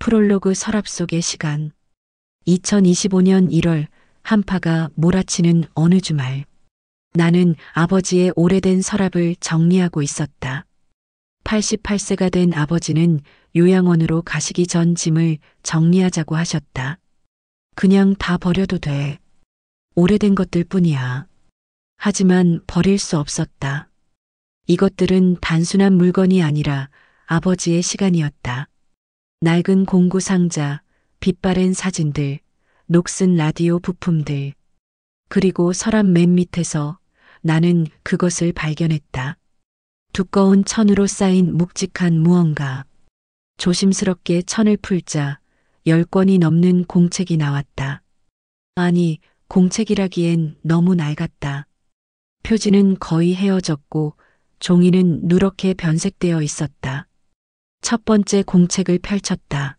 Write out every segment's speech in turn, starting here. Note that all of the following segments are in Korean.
프롤로그 서랍 속의 시간. 2025년 1월 한파가 몰아치는 어느 주말. 나는 아버지의 오래된 서랍을 정리하고 있었다. 88세가 된 아버지는 요양원으로 가시기 전 짐을 정리하자고 하셨다. 그냥 다 버려도 돼. 오래된 것들 뿐이야. 하지만 버릴 수 없었다. 이것들은 단순한 물건이 아니라 아버지의 시간이었다. 낡은 공구 상자, 빛바랜 사진들, 녹슨 라디오 부품들. 그리고 서랍 맨 밑에서 나는 그것을 발견했다. 두꺼운 천으로 쌓인 묵직한 무언가. 조심스럽게 천을 풀자 10권이 넘는 공책이 나왔다. 아니, 공책이라기엔 너무 낡았다. 표지는 거의 헤어졌고 종이는 누렇게 변색되어 있었다. 첫 번째 공책을 펼쳤다.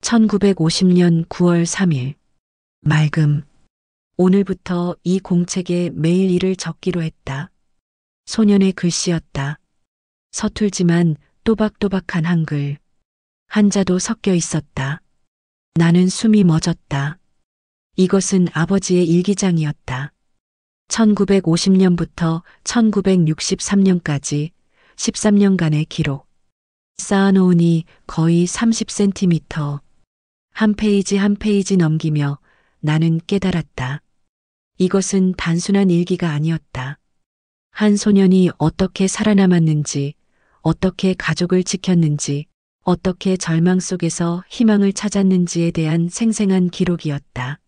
1950년 9월 3일. 맑음. 오늘부터 이 공책에 매일 일을 적기로 했다. 소년의 글씨였다. 서툴지만 또박또박한 한글. 한자도 섞여 있었다. 나는 숨이 멎었다. 이것은 아버지의 일기장이었다. 1950년부터 1963년까지 13년간의 기록. 쌓아놓으니 거의 30cm. 한 페이지 한 페이지 넘기며 나는 깨달았다. 이것은 단순한 일기가 아니었다. 한 소년이 어떻게 살아남았는지, 어떻게 가족을 지켰는지, 어떻게 절망 속에서 희망을 찾았는지에 대한 생생한 기록이었다.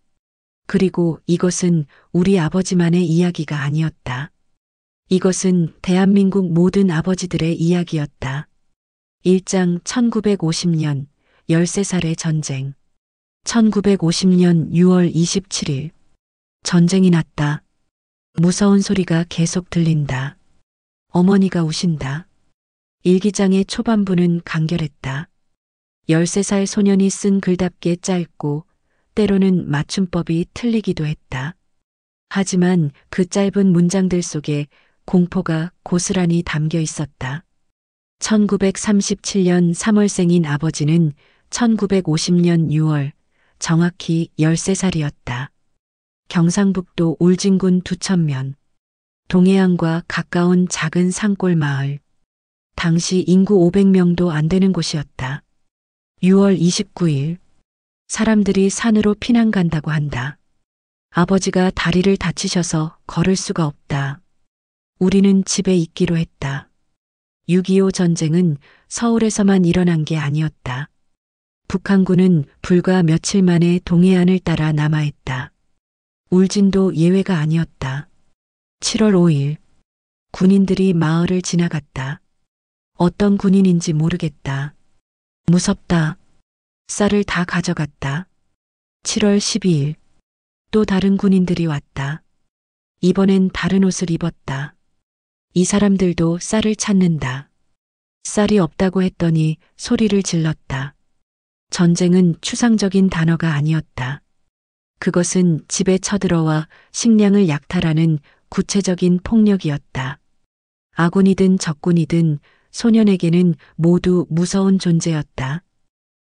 그리고 이것은 우리 아버지만의 이야기가 아니었다. 이것은 대한민국 모든 아버지들의 이야기였다. 1장 1950년 13살의 전쟁. 1950년 6월 27일. 전쟁이 났다. 무서운 소리가 계속 들린다. 어머니가 우신다. 일기장의 초반부는 간결했다. 13살 소년이 쓴 글답게 짧고 때로는 맞춤법이 틀리기도 했다. 하지만 그 짧은 문장들 속에 공포가 고스란히 담겨 있었다. 1937년 3월생인 아버지는 1950년 6월 정확히 13살이었다. 경상북도 울진군 두천면. 동해안과 가까운 작은 산골 마을. 당시 인구 500명도 안 되는 곳이었다. 6월 29일. 사람들이 산으로 피난 간다고 한다. 아버지가 다리를 다치셔서 걸을 수가 없다. 우리는 집에 있기로 했다. 6.25 전쟁은 서울에서만 일어난 게 아니었다. 북한군은 불과 며칠 만에 동해안을 따라 남하했다. 울진도 예외가 아니었다. 7월 5일. 군인들이 마을을 지나갔다. 어떤 군인인지 모르겠다. 무섭다. 쌀을 다 가져갔다. 7월 12일. 또 다른 군인들이 왔다. 이번엔 다른 옷을 입었다. 이 사람들도 쌀을 찾는다. 쌀이 없다고 했더니 소리를 질렀다. 전쟁은 추상적인 단어가 아니었다. 그것은 집에 쳐들어와 식량을 약탈하는 구체적인 폭력이었다. 아군이든 적군이든 소년에게는 모두 무서운 존재였다.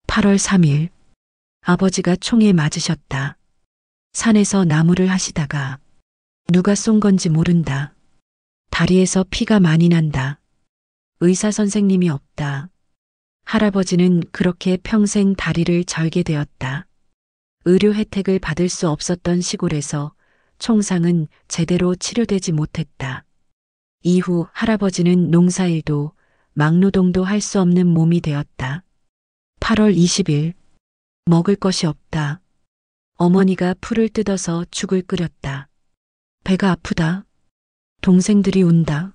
8월 3일. 아버지가 총에 맞으셨다. 산에서 나무를 하시다가. 누가 쏜 건지 모른다. 다리에서 피가 많이 난다. 의사 선생님이 없다. 할아버지는 그렇게 평생 다리를 절게 되었다. 의료 혜택을 받을 수 없었던 시골에서 총상은 제대로 치료되지 못했다. 이후 할아버지는 농사일도 막노동도 할 수 없는 몸이 되었다. 8월 20일. 먹을 것이 없다. 어머니가 풀을 뜯어서 죽을 끓였다. 배가 아프다. 동생들이 운다.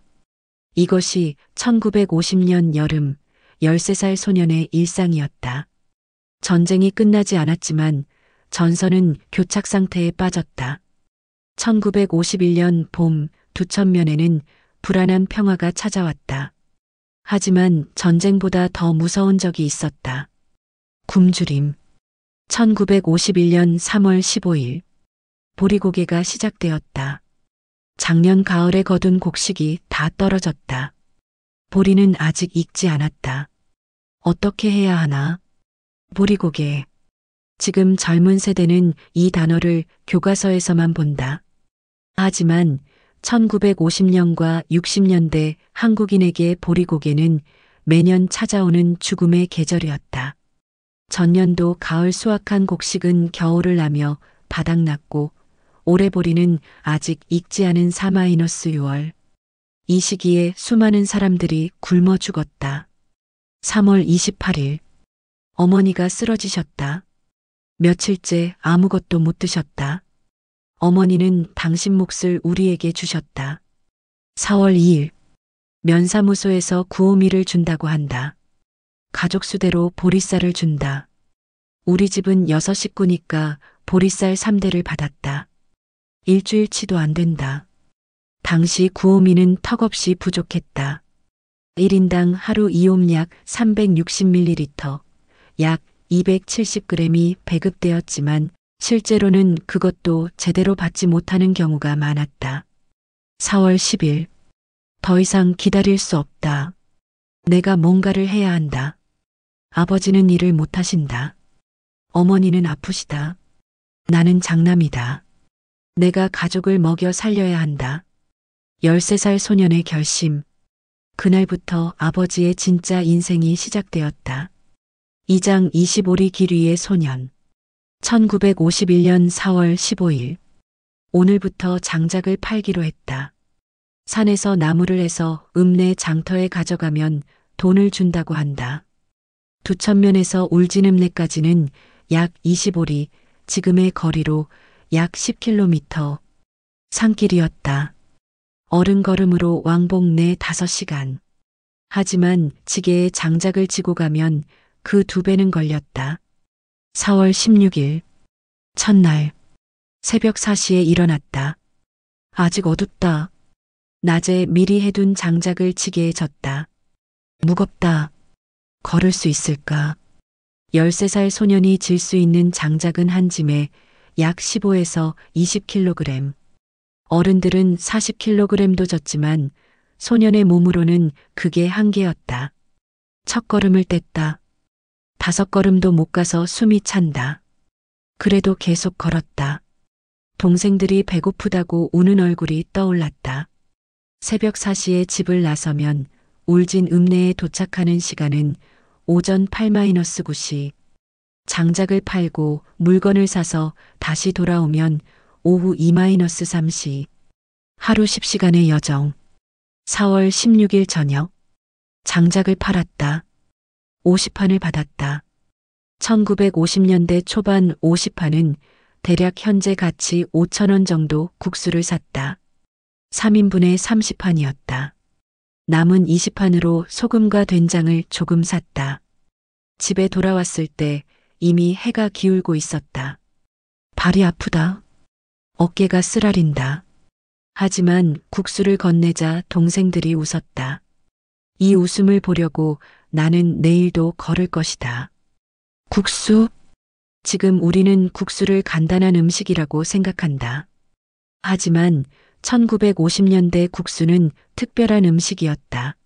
이것이 1950년 여름 13살 소년의 일상이었다. 전쟁이 끝나지 않았지만 전선은 교착 상태에 빠졌다. 1951년 봄 두천면에는 불안한 평화가 찾아왔다. 하지만 전쟁보다 더 무서운 적이 있었다. 굶주림. 1951년 3월 15일. 보리고개가 시작되었다. 작년 가을에 거둔 곡식이 다 떨어졌다. 보리는 아직 익지 않았다. 어떻게 해야 하나? 보리고개. 지금 젊은 세대는 이 단어를 교과서에서만 본다. 하지만 1950년과 60년대 한국인에게 보리고개는 매년 찾아오는 죽음의 계절이었다. 전년도 가을 수확한 곡식은 겨울을 나며 바닥났고 올해 보리는 아직 익지 않은 4-6월. 이 시기에 수많은 사람들이 굶어 죽었다. 3월 28일 어머니가 쓰러지셨다. 며칠째 아무것도 못 드셨다. 어머니는 당신 몫을 우리에게 주셨다. 4월 2일 면사무소에서 구호미를 준다고 한다. 가족 수대로 보리쌀을 준다. 우리 집은 6식구니까 보리쌀 3대를 받았다. 일주일치도 안 된다. 당시 구호미는 턱없이 부족했다. 1인당 하루 이용약 360ml, 약 270g이 배급되었지만 실제로는 그것도 제대로 받지 못하는 경우가 많았다. 4월 10일. 더 이상 기다릴 수 없다. 내가 뭔가를 해야 한다. 아버지는 일을 못하신다. 어머니는 아프시다. 나는 장남이다. 내가 가족을 먹여 살려야 한다. 13살 소년의 결심. 그날부터 아버지의 진짜 인생이 시작되었다. 2장 25리 길 위의 소년. 1951년 4월 15일. 오늘부터 장작을 팔기로 했다. 산에서 나무를 해서 읍내 장터에 가져가면 돈을 준다고 한다. 두천면에서 울진읍내까지는 약 25리, 지금의 거리로 약 10km. 산길이었다. 어른 걸음으로 왕복 4-5시간. 하지만 지게에 장작을 지고 가면 그 2배는 걸렸다. 4월 16일. 첫날. 새벽 4시에 일어났다. 아직 어둡다. 낮에 미리 해둔 장작을 지게에 졌다. 무겁다. 걸을 수 있을까? 13살 소년이 질 수 있는 장작은 한 짐에 약 15에서 20kg. 어른들은 40kg도 졌지만 소년의 몸으로는 그게 한계였다. 첫 걸음을 뗐다. 5걸음도 못 가서 숨이 찬다. 그래도 계속 걸었다. 동생들이 배고프다고 우는 얼굴이 떠올랐다. 새벽 4시에 집을 나서면 울진 읍내에 도착하는 시간은 오전 8-9시. 장작을 팔고 물건을 사서 다시 돌아오면 오후 2-3시. 하루 10시간의 여정. 4월 16일 저녁. 장작을 팔았다. 50판을 받았다. 1950년대 초반 50판은 대략 현재 가치 5,000원 정도 국수를 샀다. 3인분에 30판이었다. 남은 20판으로 소금과 된장을 조금 샀다. 집에 돌아왔을 때 이미 해가 기울고 있었다. 발이 아프다. 어깨가 쓰라린다. 하지만 국수를 건네자 동생들이 웃었다. 이 웃음을 보려고 나는 내일도 걸을 것이다. 국수? 지금 우리는 국수를 간단한 음식이라고 생각한다. 하지만 1950년대 국수는 특별한 음식이었다.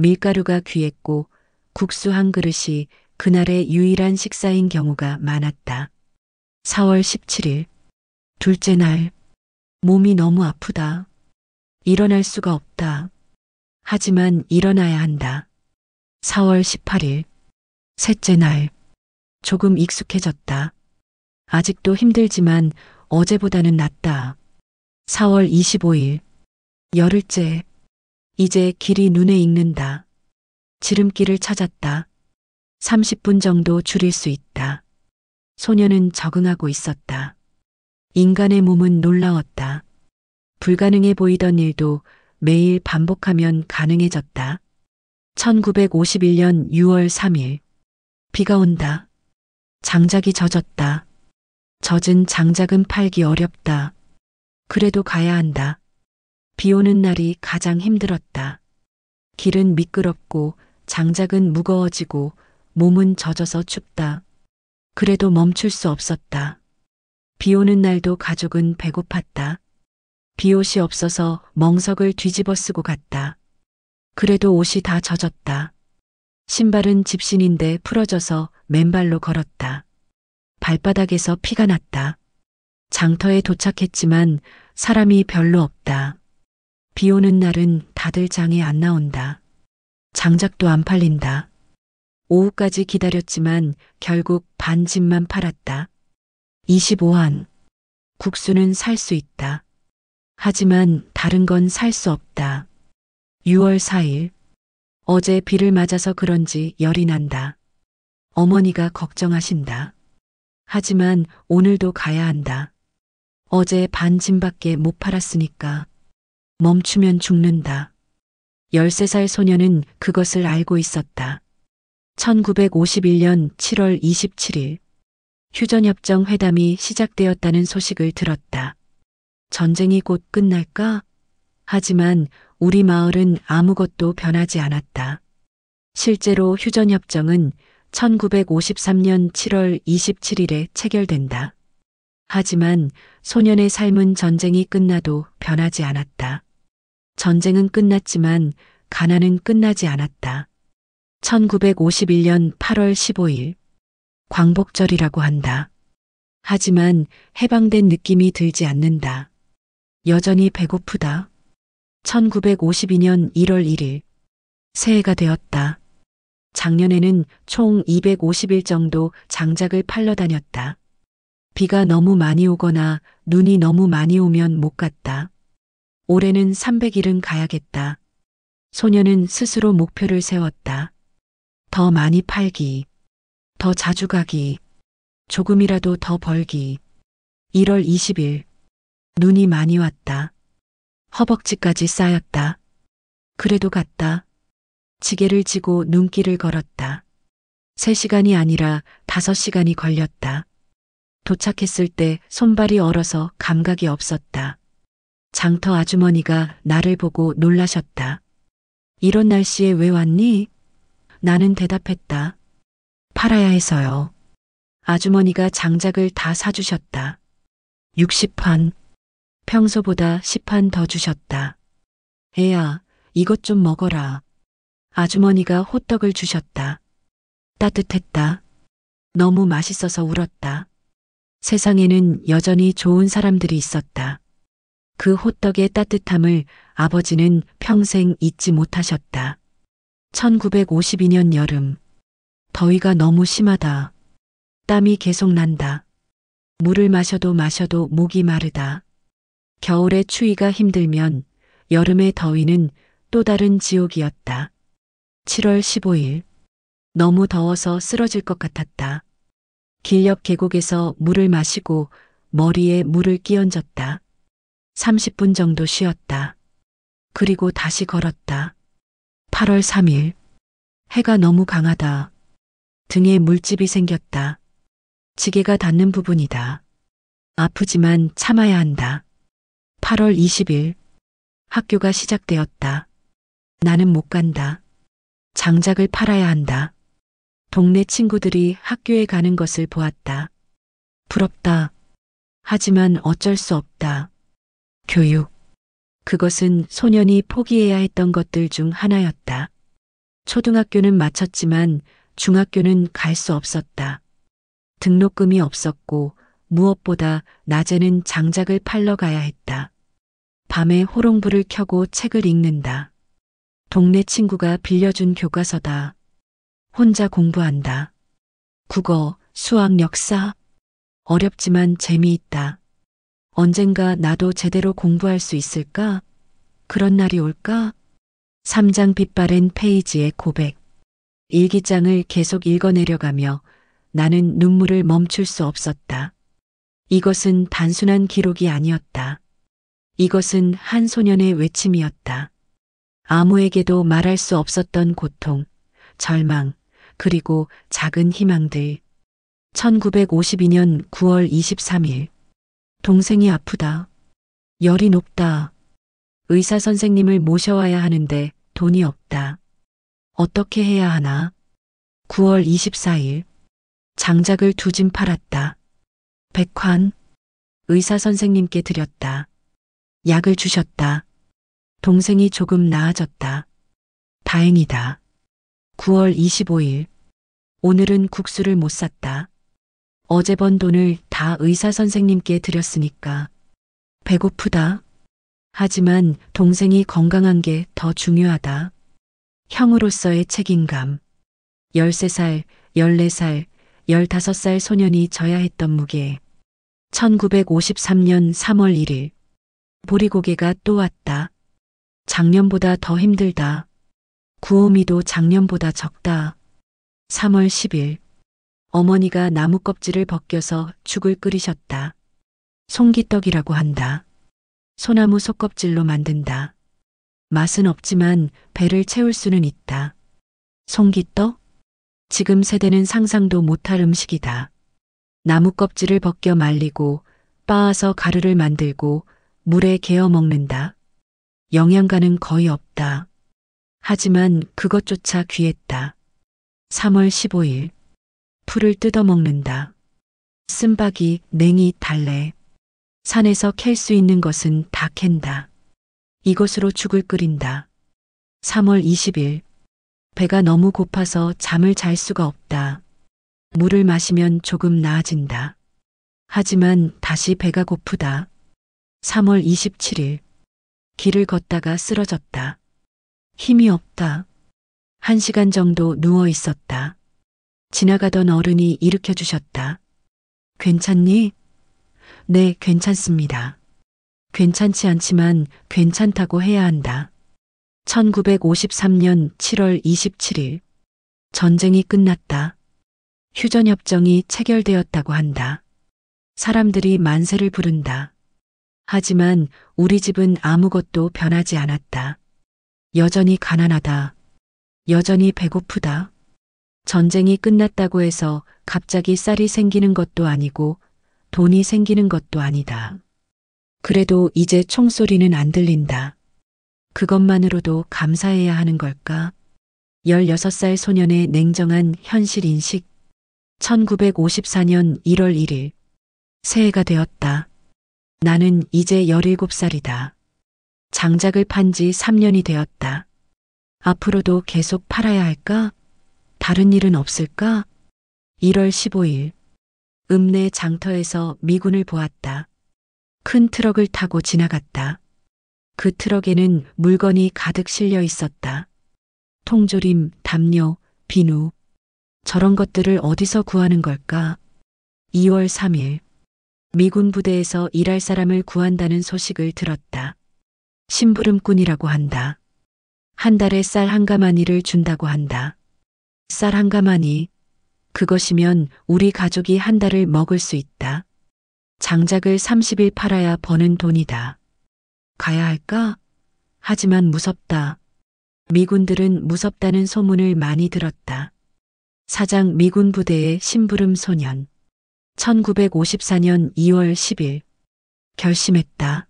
밀가루가 귀했고 국수 한 그릇이 그날의 유일한 식사인 경우가 많았다. 4월 17일. 둘째 날. 몸이 너무 아프다. 일어날 수가 없다. 하지만 일어나야 한다. 4월 18일. 셋째 날. 조금 익숙해졌다. 아직도 힘들지만 어제보다는 낫다. 4월 25일. 열흘째. 이제 길이 눈에 익는다. 지름길을 찾았다. 30분 정도 줄일 수 있다. 소녀는 적응하고 있었다. 인간의 몸은 놀라웠다. 불가능해 보이던 일도 매일 반복하면 가능해졌다. 1951년 6월 3일. 비가 온다. 장작이 젖었다. 젖은 장작은 팔기 어렵다. 그래도 가야 한다. 비 오는 날이 가장 힘들었다. 길은 미끄럽고 장작은 무거워지고 몸은 젖어서 춥다. 그래도 멈출 수 없었다. 비 오는 날도 가족은 배고팠다. 비옷이 없어서 멍석을 뒤집어 쓰고 갔다. 그래도 옷이 다 젖었다. 신발은 집신인데 풀어져서 맨발로 걸었다. 발바닥에서 피가 났다. 장터에 도착했지만 사람이 별로 없다. 비 오는 날은 다들 장에 안 나온다. 장작도 안 팔린다. 오후까지 기다렸지만 결국 반 집만 팔았다. 25한. 국수는 살 수 있다. 하지만 다른 건 살 수 없다. 6월 4일. 어제 비를 맞아서 그런지 열이 난다. 어머니가 걱정하신다. 하지만 오늘도 가야 한다. 어제 반 짐밖에 못 팔았으니까. 멈추면 죽는다. 13살 소녀는 그것을 알고 있었다. 1951년 7월 27일. 휴전협정 회담이 시작되었다는 소식을 들었다. 전쟁이 곧 끝날까? 하지만 우리 마을은 아무것도 변하지 않았다. 실제로 휴전협정은 1953년 7월 27일에 체결된다. 하지만 소년의 삶은 전쟁이 끝나도 변하지 않았다. 전쟁은 끝났지만 가난은 끝나지 않았다. 1951년 8월 15일. 광복절이라고 한다. 하지만 해방된 느낌이 들지 않는다. 여전히 배고프다. 1952년 1월 1일. 새해가 되었다. 작년에는 총 250일 정도 장작을 팔러 다녔다. 비가 너무 많이 오거나 눈이 너무 많이 오면 못 갔다. 올해는 300일은 가야겠다. 소녀는 스스로 목표를 세웠다. 더 많이 팔기. 더 자주 가기. 조금이라도 더 벌기. 1월 20일. 눈이 많이 왔다. 허벅지까지 쌓였다. 그래도 갔다. 지게를 지고 눈길을 걸었다. 3시간이 아니라 5시간이 걸렸다. 도착했을 때 손발이 얼어서 감각이 없었다. 장터 아주머니가 나를 보고 놀라셨다. 이런 날씨에 왜 왔니? 나는 대답했다. 팔아야 해서요. 아주머니가 장작을 다 사주셨다. 60판. 평소보다 10판 더 주셨다. 애야, 이것 좀 먹어라. 아주머니가 호떡을 주셨다. 따뜻했다. 너무 맛있어서 울었다. 세상에는 여전히 좋은 사람들이 있었다. 그 호떡의 따뜻함을 아버지는 평생 잊지 못하셨다. 1952년 여름. 더위가 너무 심하다. 땀이 계속 난다. 물을 마셔도 목이 마르다. 겨울의 추위가 힘들면 여름의 더위는 또 다른 지옥이었다. 7월 15일. 너무 더워서 쓰러질 것 같았다. 길 옆 계곡에서 물을 마시고 머리에 물을 끼얹었다. 30분 정도 쉬었다. 그리고 다시 걸었다. 8월 3일. 해가 너무 강하다. 등에 물집이 생겼다. 지게가 닿는 부분이다. 아프지만 참아야 한다. 8월 20일. 학교가 시작되었다. 나는 못 간다. 장작을 팔아야 한다. 동네 친구들이 학교에 가는 것을 보았다. 부럽다. 하지만 어쩔 수 없다. 교육. 그것은 소년이 포기해야 했던 것들 중 하나였다. 초등학교는 마쳤지만 중학교는 갈 수 없었다. 등록금이 없었고 무엇보다 낮에는 장작을 팔러 가야 했다. 밤에 호롱불을 켜고 책을 읽는다. 동네 친구가 빌려준 교과서다. 혼자 공부한다. 국어, 수학, 역사. 어렵지만 재미있다. 언젠가 나도 제대로 공부할 수 있을까? 그런 날이 올까? 3장 빛바랜 페이지의 고백. 일기장을 계속 읽어내려가며 나는 눈물을 멈출 수 없었다. 이것은 단순한 기록이 아니었다. 이것은 한 소년의 외침이었다. 아무에게도 말할 수 없었던 고통, 절망, 그리고 작은 희망들. 1952년 9월 23일. 동생이 아프다. 열이 높다. 의사 선생님을 모셔와야 하는데 돈이 없다. 어떻게 해야 하나? 9월 24일. 장작을 2짐 팔았다. 100환. 의사 선생님께 드렸다. 약을 주셨다. 동생이 조금 나아졌다. 다행이다. 9월 25일. 오늘은 국수를 못 샀다. 어제 번 돈을 다 의사 선생님께 드렸으니까. 배고프다. 하지만 동생이 건강한 게 더 중요하다. 형으로서의 책임감. 13살, 14살, 15살 소년이 져야 했던 무게. 1953년 3월 1일. 보리고개가 또 왔다. 작년보다 더 힘들다. 구호미도 작년보다 적다. 3월 10일. 어머니가 나무 껍질을 벗겨서 죽을 끓이셨다. 송기떡이라고 한다. 소나무 속껍질로 만든다. 맛은 없지만 배를 채울 수는 있다. 송기떡? 지금 세대는 상상도 못할 음식이다. 나무 껍질을 벗겨 말리고 빻아서 가루를 만들고 물에 개어 먹는다. 영양가는 거의 없다. 하지만 그것조차 귀했다. 3월 15일. 풀을 뜯어 먹는다. 쓴바기, 냉이, 달래. 산에서 캘 수 있는 것은 다 캔다. 이것으로 죽을 끓인다. 3월 20일. 배가 너무 고파서 잠을 잘 수가 없다. 물을 마시면 조금 나아진다. 하지만 다시 배가 고프다. 3월 27일. 길을 걷다가 쓰러졌다. 힘이 없다. 1시간 정도 누워 있었다. 지나가던 어른이 일으켜 주셨다. 괜찮니? 네, 괜찮습니다. 괜찮지 않지만 괜찮다고 해야 한다. 1953년 7월 27일. 전쟁이 끝났다. 휴전협정이 체결되었다고 한다. 사람들이 만세를 부른다. 하지만 우리 집은 아무것도 변하지 않았다. 여전히 가난하다. 여전히 배고프다. 전쟁이 끝났다고 해서 갑자기 쌀이 생기는 것도 아니고 돈이 생기는 것도 아니다. 그래도 이제 총소리는 안 들린다. 그것만으로도 감사해야 하는 걸까? 16살 소년의 냉정한 현실 인식. 1954년 1월 1일. 새해가 되었다. 나는 이제 17살이다. 장작을 판 지 3년이 되었다. 앞으로도 계속 팔아야 할까? 다른 일은 없을까? 1월 15일. 읍내 장터에서 미군을 보았다. 큰 트럭을 타고 지나갔다. 그 트럭에는 물건이 가득 실려 있었다. 통조림, 담요, 비누. 저런 것들을 어디서 구하는 걸까? 2월 3일. 미군 부대에서 일할 사람을 구한다는 소식을 들었다. 심부름꾼이라고 한다. 한 달에 쌀 한 가마니를 준다고 한다. 쌀 한 가마니. 그것이면 우리 가족이 한 달을 먹을 수 있다. 장작을 30일 팔아야 버는 돈이다. 가야 할까? 하지만 무섭다. 미군들은 무섭다는 소문을 많이 들었다. 사장 미군 부대의 심부름 소년. 1954년 2월 10일. 결심했다.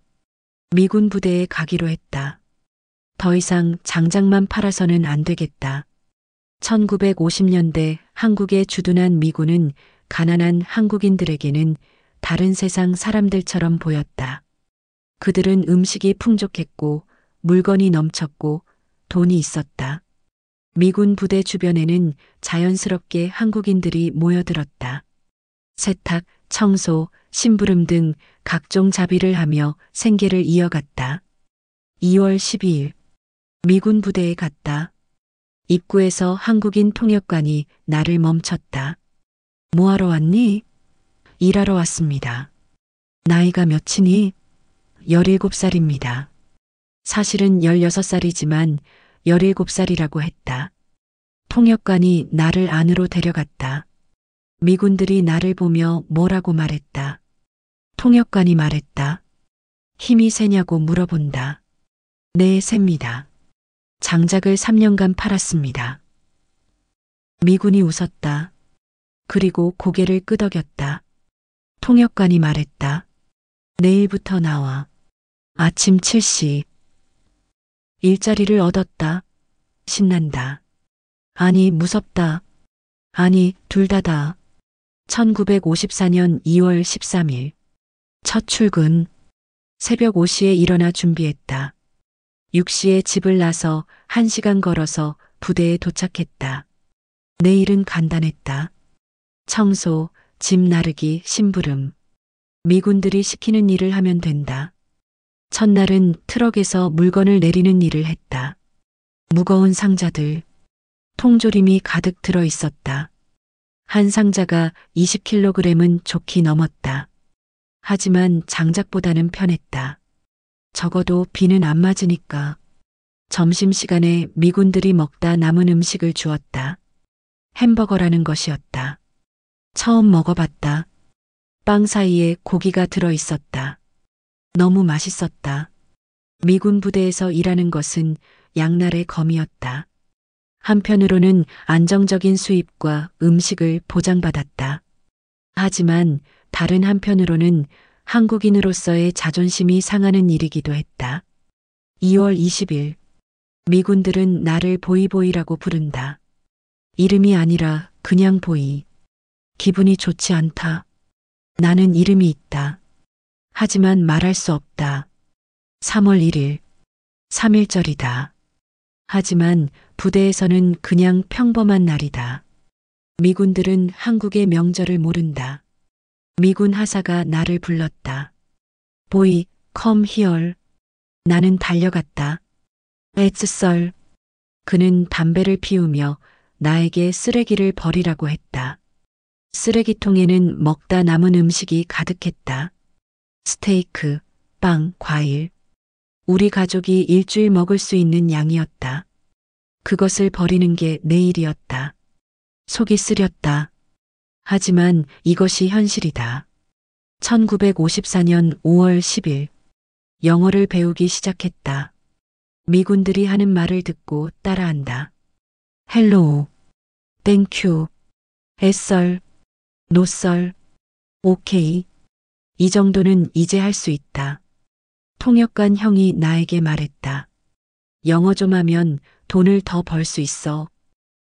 미군 부대에 가기로 했다. 더 이상 장작만 팔아서는 안 되겠다. 1950년대 한국에 주둔한 미군은 가난한 한국인들에게는 다른 세상 사람들처럼 보였다. 그들은 음식이 풍족했고 물건이 넘쳤고 돈이 있었다. 미군 부대 주변에는 자연스럽게 한국인들이 모여들었다. 세탁, 청소, 심부름 등 각종 자비를 하며 생계를 이어갔다. 2월 12일. 미군 부대에 갔다. 입구에서 한국인 통역관이 나를 멈췄다. 뭐하러 왔니? 일하러 왔습니다. 나이가 몇이니? 17살입니다. 사실은 16살이지만 17살이라고 했다. 통역관이 나를 안으로 데려갔다. 미군들이 나를 보며 뭐라고 말했다. 통역관이 말했다. 힘이 세냐고 물어본다. 네, 셉니다. 장작을 3년간 팔았습니다. 미군이 웃었다. 그리고 고개를 끄덕였다. 통역관이 말했다. 내일부터 나와. 아침 7시. 일자리를 얻었다. 신난다. 아니, 무섭다. 아니, 둘 다다. 1954년 2월 13일. 첫 출근. 새벽 5시에 일어나 준비했다. 6시에 집을 나서 1시간 걸어서 부대에 도착했다. 내일은 간단했다. 청소, 집 나르기, 심부름. 미군들이 시키는 일을 하면 된다. 첫날은 트럭에서 물건을 내리는 일을 했다. 무거운 상자들, 통조림이 가득 들어 있었다. 한 상자가 20kg은 좋게 넘었다. 하지만 장작보다는 편했다. 적어도 비는 안 맞으니까. 점심시간에 미군들이 먹다 남은 음식을 주었다. 햄버거라는 것이었다. 처음 먹어봤다. 빵 사이에 고기가 들어 있었다. 너무 맛있었다. 미군 부대에서 일하는 것은 양날의 검이었다. 한편으로는 안정적인 수입과 음식을 보장받았다. 하지만 다른 한편으로는 한국인으로서의 자존심이 상하는 일이기도 했다. 2월 20일. 미군들은 나를 보이보이라고 부른다. 이름이 아니라 그냥 보이. 기분이 좋지 않다. 나는 이름이 있다. 하지만 말할 수 없다. 3월 1일. 3.1절이다. 하지만 부대에서는 그냥 평범한 날이다. 미군들은 한국의 명절을 모른다. 미군 하사가 나를 불렀다. 보이, come here. 나는 달려갔다. It's sir. 그는 담배를 피우며 나에게 쓰레기를 버리라고 했다. 쓰레기통에는 먹다 남은 음식이 가득했다. 스테이크, 빵, 과일. 우리 가족이 일주일 먹을 수 있는 양이었다. 그것을 버리는 게 내 일이었다. 속이 쓰렸다. 하지만 이것이 현실이다. 1954년 5월 10일. 영어를 배우기 시작했다. 미군들이 하는 말을 듣고 따라한다. 헬로우, 땡큐, 에썰, 노썰, 오케이. 이 정도는 이제 할 수 있다. 통역관 형이 나에게 말했다. 영어 좀 하면 돈을 더 벌 수 있어.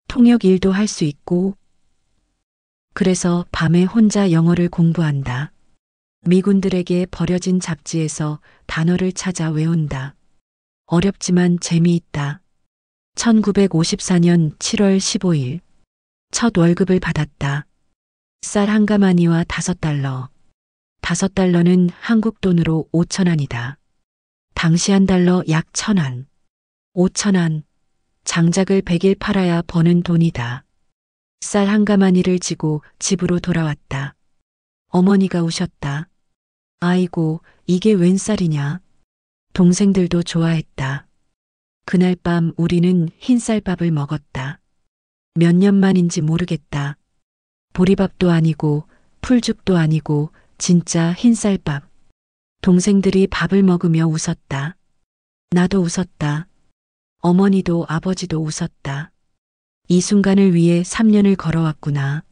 통역 일도 할 수 있고. 그래서 밤에 혼자 영어를 공부한다. 미군들에게 버려진 잡지에서 단어를 찾아 외운다. 어렵지만 재미있다. 1954년 7월 15일. 첫 월급을 받았다. 쌀 한 가마니와 $5. $5는 한국 돈으로 5,000원이다. 당시 한 달러 약 1,000원. 5,000원. 장작을 100일 팔아야 버는 돈이다. 쌀 한 가마니를 지고 집으로 돌아왔다. 어머니가 우셨다. 아이고, 이게 웬 쌀이냐. 동생들도 좋아했다. 그날 밤 우리는 흰쌀밥을 먹었다. 몇 년 만인지 모르겠다. 보리밥도 아니고 풀죽도 아니고 진짜 흰쌀밥. 동생들이 밥을 먹으며 웃었다. 나도 웃었다. 어머니도 아버지도 웃었다. 이 순간을 위해 3년을 걸어왔구나.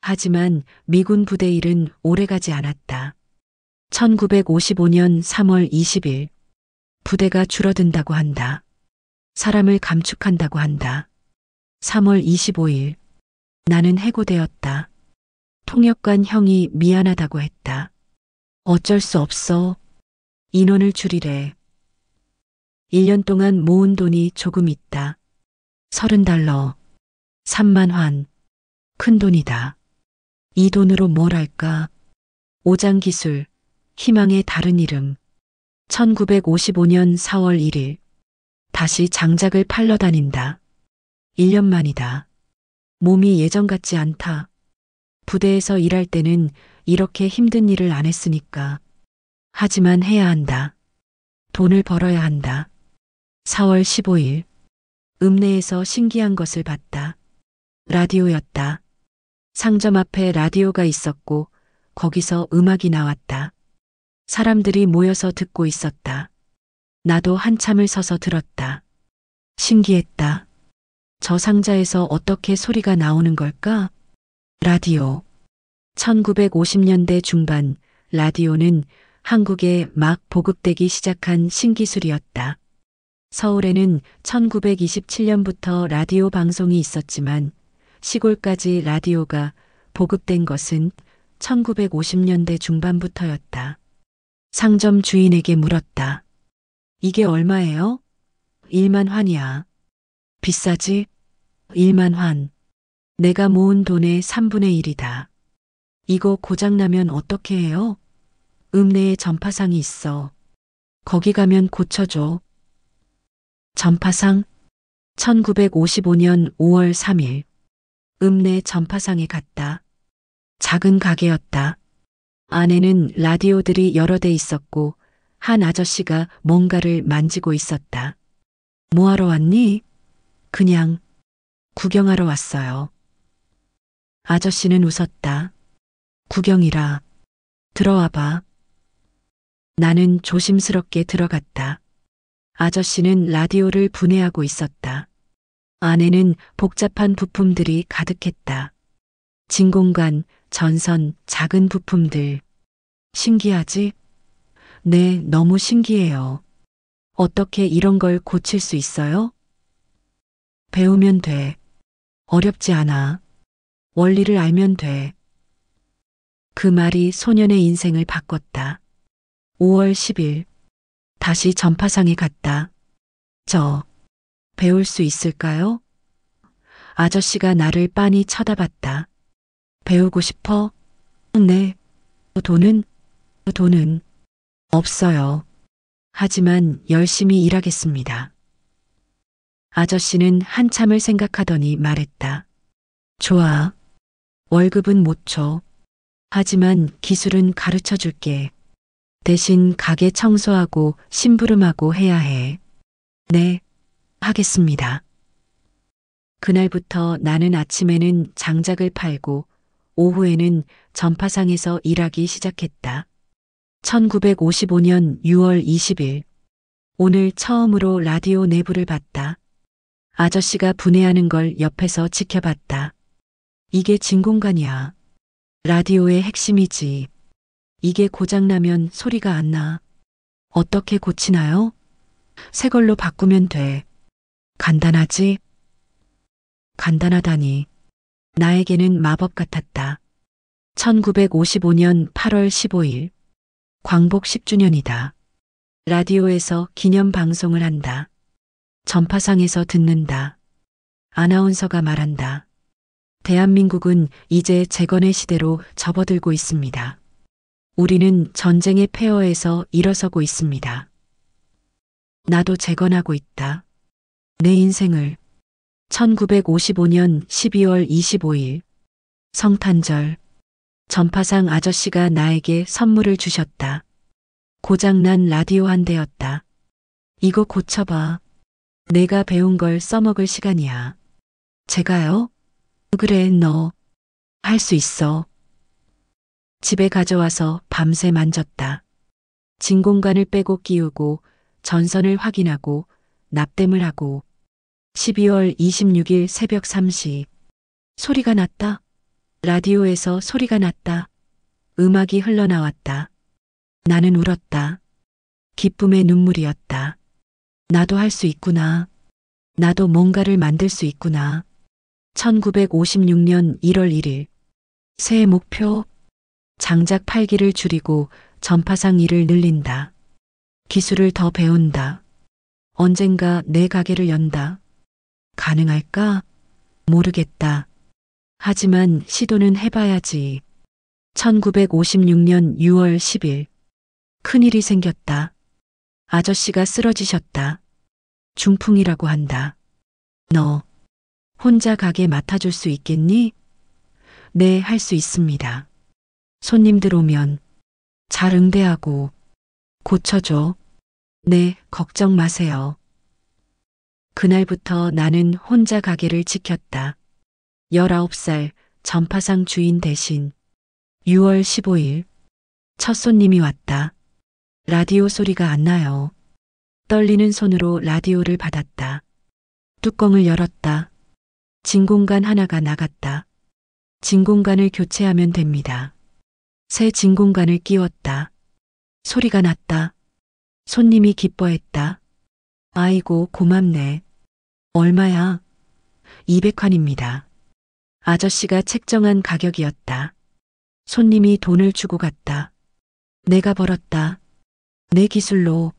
하지만 미군 부대 일은 오래가지 않았다. 1955년 3월 20일. 부대가 줄어든다고 한다. 사람을 감축한다고 한다. 3월 25일. 나는 해고되었다. 통역관 형이 미안하다고 했다. 어쩔 수 없어. 인원을 줄이래. 1년 동안 모은 돈이 조금 있다. $30. 3만 원. 큰 돈이다. 이 돈으로 뭘 할까? 오장기술, 희망의 다른 이름. 1955년 4월 1일. 다시 장작을 팔러 다닌다. 1년 만이다. 몸이 예전 같지 않다. 부대에서 일할 때는 이렇게 힘든 일을 안 했으니까. 하지만 해야 한다. 돈을 벌어야 한다. 4월 15일. 읍내에서 신기한 것을 봤다. 라디오였다. 상점 앞에 라디오가 있었고 거기서 음악이 나왔다. 사람들이 모여서 듣고 있었다. 나도 한참을 서서 들었다. 신기했다. 저 상자에서 어떻게 소리가 나오는 걸까? 라디오. 1950년대 중반 라디오는 한국에 막 보급되기 시작한 신기술이었다. 서울에는 1927년부터 라디오 방송이 있었지만 시골까지 라디오가 보급된 것은 1950년대 중반부터였다. 상점 주인에게 물었다. 이게 얼마예요? 1만 환이야. 비싸지? 1만 환. 내가 모은 돈의 3분의 1이다. 이거 고장나면 어떻게 해요? 읍내에 전파상이 있어. 거기 가면 고쳐줘. 전파상? 1955년 5월 3일. 읍내 전파상에 갔다. 작은 가게였다. 안에는 라디오들이 여러 대 있었고 한 아저씨가 뭔가를 만지고 있었다. 뭐하러 왔니? 그냥 구경하러 왔어요. 아저씨는 웃었다. 구경이라. 들어와 봐. 나는 조심스럽게 들어갔다. 아저씨는 라디오를 분해하고 있었다. 안에는 복잡한 부품들이 가득했다. 진공관, 전선, 작은 부품들. 신기하지? 네, 너무 신기해요. 어떻게 이런 걸 고칠 수 있어요? 배우면 돼. 어렵지 않아. 원리를 알면 돼. 그 말이 소년의 인생을 바꿨다. 5월 10일. 다시 전파상에 갔다. 배울 수 있을까요? 아저씨가 나를 빤히 쳐다봤다. 배우고 싶어? 네. 돈은 없어요. 하지만 열심히 일하겠습니다. 아저씨는 한참을 생각하더니 말했다. 좋아. 월급은 못 줘. 하지만 기술은 가르쳐 줄게. 대신 가게 청소하고 심부름하고 해야 해. 네, 하겠습니다. 그날부터 나는 아침에는 장작을 팔고 오후에는 전파상에서 일하기 시작했다. 1955년 6월 20일. 오늘 처음으로 라디오 내부를 봤다. 아저씨가 분해하는 걸 옆에서 지켜봤다. 이게 진공관이야. 라디오의 핵심이지. 이게 고장나면 소리가 안 나. 어떻게 고치나요? 새 걸로 바꾸면 돼. 간단하지? 간단하다니. 나에게는 마법 같았다. 1955년 8월 15일. 광복 10주년이다. 라디오에서 기념 방송을 한다. 전파상에서 듣는다. 아나운서가 말한다. 대한민국은 이제 재건의 시대로 접어들고 있습니다. 우리는 전쟁의 폐허에서 일어서고 있습니다. 나도 재건하고 있다. 내 인생을. 1955년 12월 25일. 성탄절. 전파상 아저씨가 나에게 선물을 주셨다. 고장난 라디오 한 대였다. 이거 고쳐봐. 내가 배운 걸 써먹을 시간이야. 제가요? 그래, 너. 할 수 있어. 집에 가져와서 밤새 만졌다. 진공관을 빼고 끼우고 전선을 확인하고 납땜을 하고 12월 26일 새벽 3시. 소리가 났다. 라디오에서 소리가 났다. 음악이 흘러나왔다. 나는 울었다. 기쁨의 눈물이었다. 나도 할 수 있구나. 나도 뭔가를 만들 수 있구나. 1956년 1월 1일. 새해 목표. 장작 팔기를 줄이고 전파상 일을 늘린다. 기술을 더 배운다. 언젠가 내 가게를 연다. 가능할까? 모르겠다. 하지만 시도는 해봐야지. 1956년 6월 10일. 큰일이 생겼다. 아저씨가 쓰러지셨다. 중풍이라고 한다. 너 혼자 가게 맡아줄 수 있겠니? 네, 할 수 있습니다. 손님들 오면 잘 응대하고 고쳐줘. 네, 걱정 마세요. 그날부터 나는 혼자 가게를 지켰다. 19살 전파상 주인 대신. 6월 15일. 첫 손님이 왔다. 라디오 소리가 안 나요. 떨리는 손으로 라디오를 받았다. 뚜껑을 열었다. 진공관 하나가 나갔다. 진공관을 교체하면 됩니다. 새 진공관을 끼웠다. 소리가 났다. 손님이 기뻐했다. 아이고, 고맙네. 얼마야? 200환입니다. 아저씨가 책정한 가격이었다. 손님이 돈을 주고 갔다. 내가 벌었다. 내 기술로.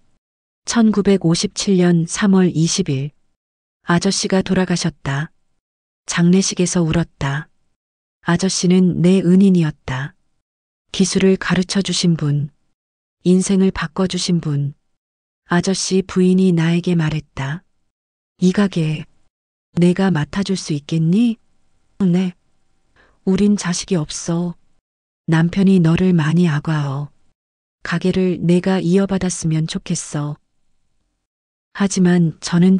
1957년 3월 20일. 아저씨가 돌아가셨다. 장례식에서 울었다. 아저씨는 내 은인이었다. 기술을 가르쳐 주신 분, 인생을 바꿔주신 분. 아저씨 부인이 나에게 말했다. 이 가게 내가 맡아줄 수 있겠니? 네. 우린 자식이 없어. 남편이 너를 많이 아과어. 가게를 내가 이어받았으면 좋겠어. 하지만 저는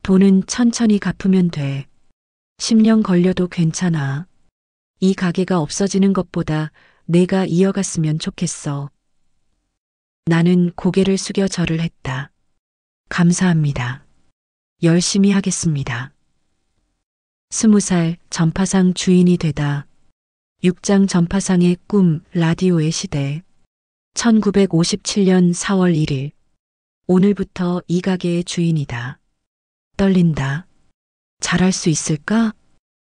돈은 천천히 갚으면 돼. 10년 걸려도 괜찮아. 이 가게가 없어지는 것보다 내가 이어갔으면 좋겠어. 나는 고개를 숙여 절을 했다. 감사합니다. 열심히 하겠습니다. 20살 전파상 주인이 되다. 6장 전파상의 꿈 라디오의 시대. 1957년 4월 1일. 오늘부터 이 가게의 주인이다. 떨린다. 잘할 수 있을까?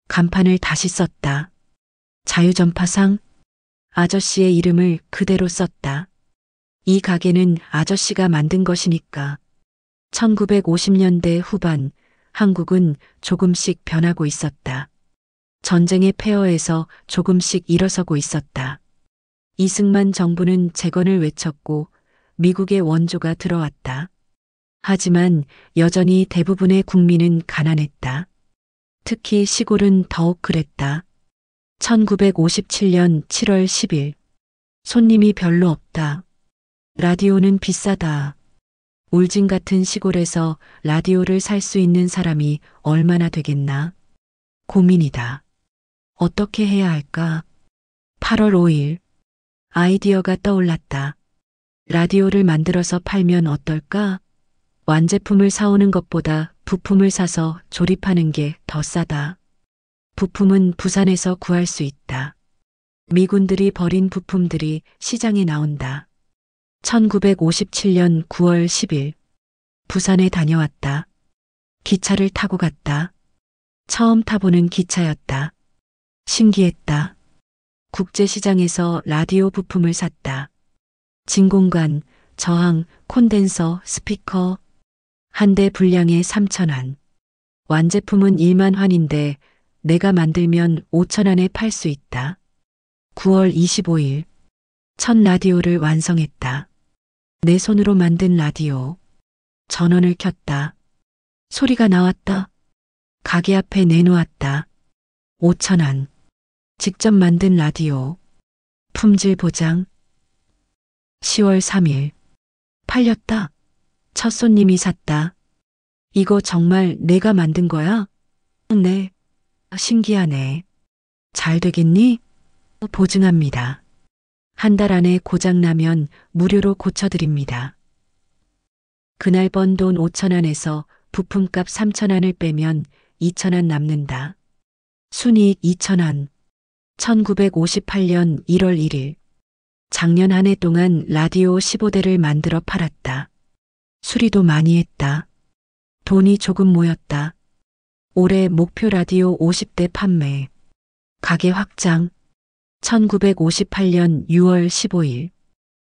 간판을 다시 썼다. 자유전파상? 아저씨의 이름을 그대로 썼다. 이 가게는 아저씨가 만든 것이니까. 1950년대 후반 한국은 조금씩 변하고 있었다. 전쟁의 폐허에서 조금씩 일어서고 있었다. 이승만 정부는 재건을 외쳤고 미국의 원조가 들어왔다. 하지만 여전히 대부분의 국민은 가난했다. 특히 시골은 더욱 그랬다. 1957년 7월 10일. 손님이 별로 없다. 라디오는 비싸다. 울진 같은 시골에서 라디오를 살 수 있는 사람이 얼마나 되겠나? 고민이다. 어떻게 해야 할까? 8월 5일. 아이디어가 떠올랐다. 라디오를 만들어서 팔면 어떨까? 완제품을 사오는 것보다 부품을 사서 조립하는 게 더 싸다. 부품은 부산에서 구할 수 있다. 미군들이 버린 부품들이 시장에 나온다. 1957년 9월 10일. 부산에 다녀왔다. 기차를 타고 갔다. 처음 타보는 기차였다. 신기했다. 국제시장에서 라디오 부품을 샀다. 진공관, 저항, 콘덴서, 스피커. 한 대 분량에 3,000원. 완제품은 1만 원인데 내가 만들면 5,000원에 팔 수 있다. 9월 25일. 첫 라디오를 완성했다. 내 손으로 만든 라디오. 전원을 켰다. 소리가 나왔다. 가게 앞에 내놓았다. 5,000원. 직접 만든 라디오. 품질 보장. 10월 3일. 팔렸다. 첫 손님이 샀다. 이거 정말 내가 만든 거야? 네. 신기하네. 잘 되겠니? 보증합니다. 한 달 안에 고장나면 무료로 고쳐드립니다. 그날 번 돈 5,000원에서 부품값 3,000원을 빼면 2,000원 남는다. 순이익 2,000원. 1958년 1월 1일. 작년 한 해 동안 라디오 15대를 만들어 팔았다. 수리도 많이 했다. 돈이 조금 모였다. 올해 목표 라디오 50대 판매. 가게 확장. 1958년 6월 15일.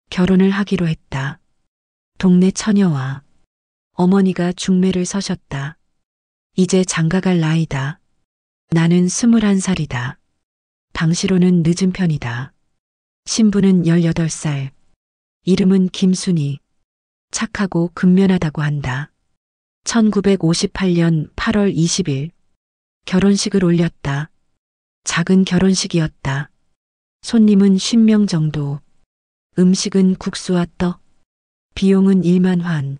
결혼을 하기로 했다. 동네 처녀와 어머니가 중매를 서셨다. 이제 장가갈 나이다. 나는 21살이다. 당시로는 늦은 편이다. 신부는 18살. 이름은 김순희. 착하고 근면하다고 한다. 1958년 8월 20일. 결혼식을 올렸다. 작은 결혼식이었다. 손님은 50명 정도. 음식은 국수와 떡. 비용은 1만 원.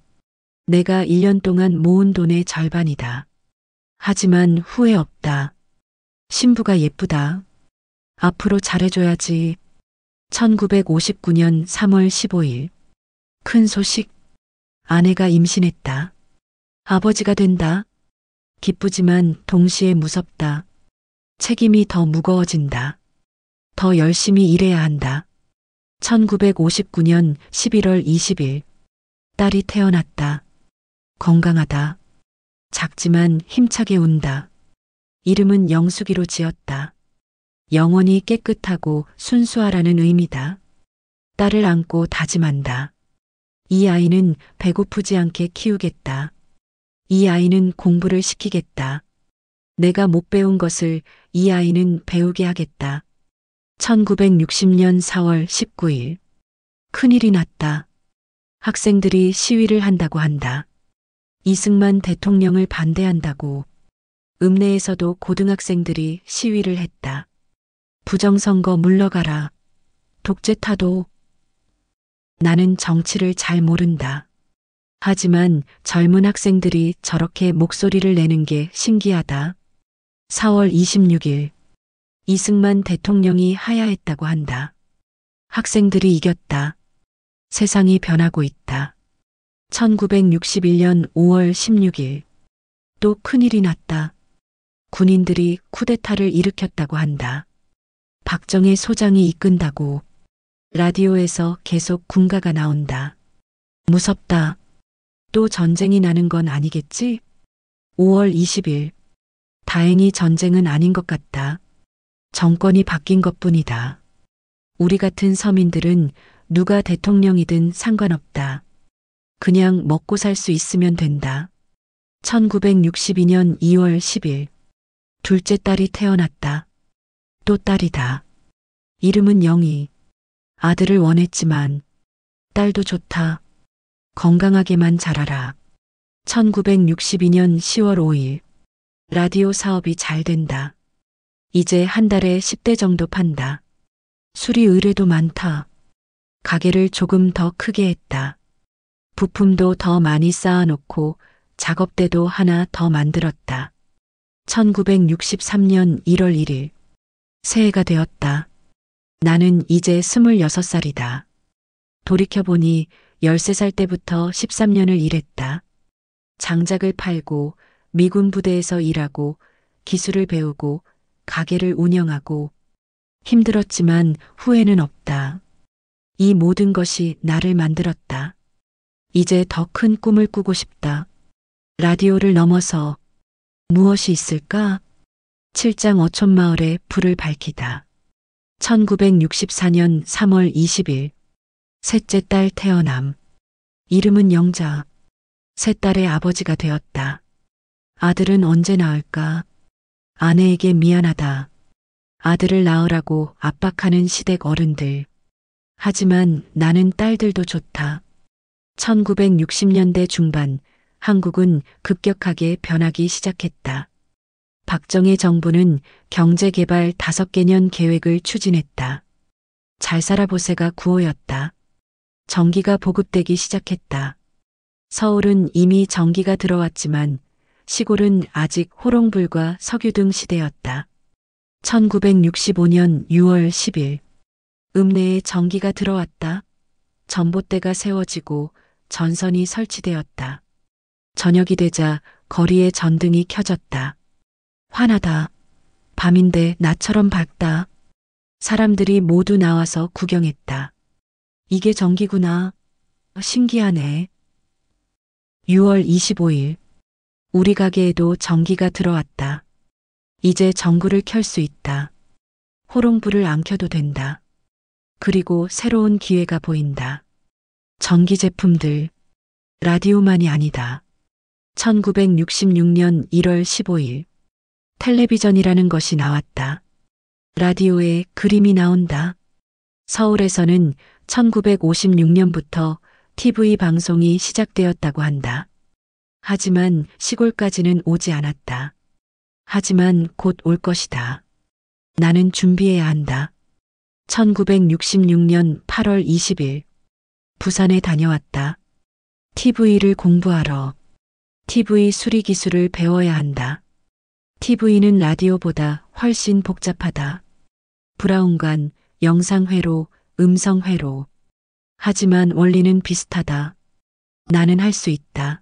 내가 1년 동안 모은 돈의 절반이다. 하지만 후회 없다. 신부가 예쁘다. 앞으로 잘해줘야지. 1959년 3월 15일. 큰 소식. 아내가 임신했다. 아버지가 된다. 기쁘지만 동시에 무섭다. 책임이 더 무거워진다. 더 열심히 일해야 한다. 1959년 11월 20일. 딸이 태어났다. 건강하다. 작지만 힘차게 운다. 이름은 영숙이로 지었다. 영원히 깨끗하고 순수하라는 의미다. 딸을 안고 다짐한다. 이 아이는 배고프지 않게 키우겠다. 이 아이는 공부를 시키겠다. 내가 못 배운 것을 이 아이는 배우게 하겠다. 1960년 4월 19일. 큰일이 났다. 학생들이 시위를 한다고 한다. 이승만 대통령을 반대한다고. 읍내에서도 고등학생들이 시위를 했다. 부정선거 물러가라. 독재 타도. 나는 정치를 잘 모른다. 하지만 젊은 학생들이 저렇게 목소리를 내는 게 신기하다. 4월 26일. 이승만 대통령이 하야했다고 한다. 학생들이 이겼다. 세상이 변하고 있다. 1961년 5월 16일. 또 큰일이 났다. 군인들이 쿠데타를 일으켰다고 한다. 박정희 소장이 이끈다고. 라디오에서 계속 군가가 나온다. 무섭다. 또 전쟁이 나는 건 아니겠지? 5월 20일. 다행히 전쟁은 아닌 것 같다. 정권이 바뀐 것뿐이다. 우리 같은 서민들은 누가 대통령이든 상관없다. 그냥 먹고 살 수 있으면 된다. 1962년 2월 10일. 둘째 딸이 태어났다. 또 딸이다. 이름은 영희. 아들을 원했지만 딸도 좋다. 건강하게만 자라라. 1962년 10월 5일. 라디오 사업이 잘 된다. 이제 한 달에 10대 정도 판다. 수리 의뢰도 많다. 가게를 조금 더 크게 했다. 부품도 더 많이 쌓아놓고 작업대도 하나 더 만들었다. 1963년 1월 1일. 새해가 되었다. 나는 이제 26살이다. 돌이켜보니 13살 때부터 13년을 일했다. 장작을 팔고 미군 부대에서 일하고 기술을 배우고 가게를 운영하고 힘들었지만 후회는 없다. 이 모든 것이 나를 만들었다. 이제 더 큰 꿈을 꾸고 싶다. 라디오를 넘어서 무엇이 있을까? 7장 어촌마을에 불을 밝히다. 1964년 3월 20일. 셋째 딸 태어남. 이름은 영자. 세 딸의 아버지가 되었다. 아들은 언제 낳을까? 아내에게 미안하다. 아들을 낳으라고 압박하는 시댁 어른들. 하지만 나는 딸들도 좋다. 1960년대 중반 한국은 급격하게 변하기 시작했다. 박정희 정부는 경제개발 5개년 계획을 추진했다. 잘 살아보세가 구호였다. 전기가 보급되기 시작했다. 서울은 이미 전기가 들어왔지만 시골은 아직 호롱불과 석유등 시대였다. 1965년 6월 10일. 읍내에 전기가 들어왔다. 전봇대가 세워지고 전선이 설치되었다. 저녁이 되자 거리에 전등이 켜졌다. 환하다. 밤인데 나처럼 밝다. 사람들이 모두 나와서 구경했다. 이게 전기구나. 신기하네. 6월 25일. 우리 가게에도 전기가 들어왔다. 이제 전구를 켤 수 있다. 호롱불을 안 켜도 된다. 그리고 새로운 기회가 보인다. 전기 제품들. 라디오만이 아니다. 1966년 1월 15일. 텔레비전이라는 것이 나왔다. 라디오에 그림이 나온다. 서울에서는 1956년부터 TV 방송이 시작되었다고 한다. 하지만 시골까지는 오지 않았다. 하지만 곧 올 것이다. 나는 준비해야 한다. 1966년 8월 20일. 부산에 다녀왔다. TV를 공부하러. TV 수리 기술을 배워야 한다. TV는 라디오보다 훨씬 복잡하다. 브라운관, 영상회로, 음성회로. 하지만 원리는 비슷하다. 나는 할 수 있다.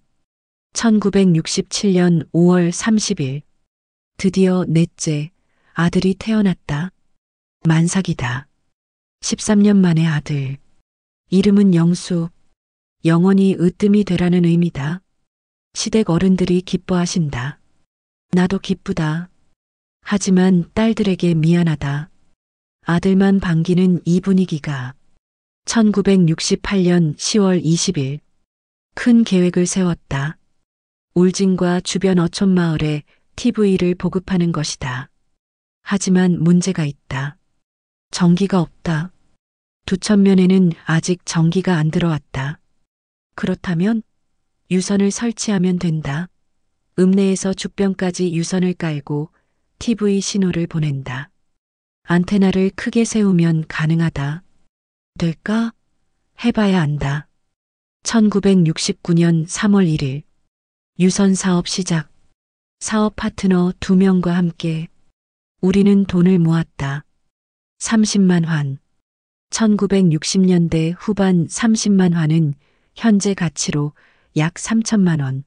1967년 5월 30일. 드디어 넷째 아들이 태어났다. 만삭이다. 13년 만에 아들. 이름은 영수. 영원히 으뜸이 되라는 의미다. 시댁 어른들이 기뻐하신다. 나도 기쁘다. 하지만 딸들에게 미안하다. 아들만 반기는 이 분위기가. 1968년 10월 20일. 큰 계획을 세웠다. 울진과 주변 어촌마을에 TV를 보급하는 것이다. 하지만 문제가 있다. 전기가 없다. 두천면에는 아직 전기가 안 들어왔다. 그렇다면 유선을 설치하면 된다. 읍내에서 죽변까지 유선을 깔고 TV 신호를 보낸다. 안테나를 크게 세우면 가능하다. 될까? 해봐야 안다. 1969년 3월 1일 유선 사업 시작. 사업 파트너 2명과 함께 우리는 돈을 모았다. 30만 환. 1960년대 후반 30만 환은 현재 가치로 약 3천만 원.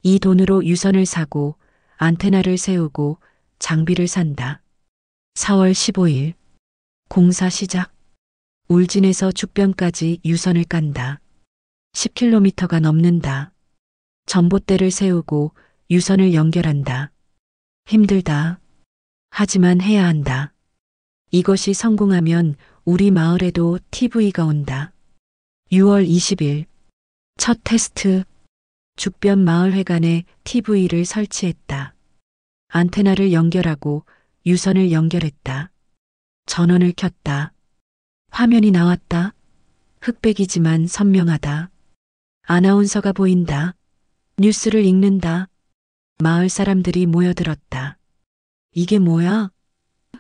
이 돈으로 유선을 사고 안테나를 세우고 장비를 산다. 4월 15일 공사 시작. 울진에서 죽변까지 유선을 깐다. 10km가 넘는다. 전봇대를 세우고 유선을 연결한다. 힘들다. 하지만 해야 한다. 이것이 성공하면 우리 마을에도 TV가 온다. 6월 20일 첫 테스트. 죽변 마을회관에 TV를 설치했다. 안테나를 연결하고 유선을 연결했다. 전원을 켰다. 화면이 나왔다. 흑백이지만 선명하다. 아나운서가 보인다. 뉴스를 읽는다. 마을 사람들이 모여들었다. 이게 뭐야?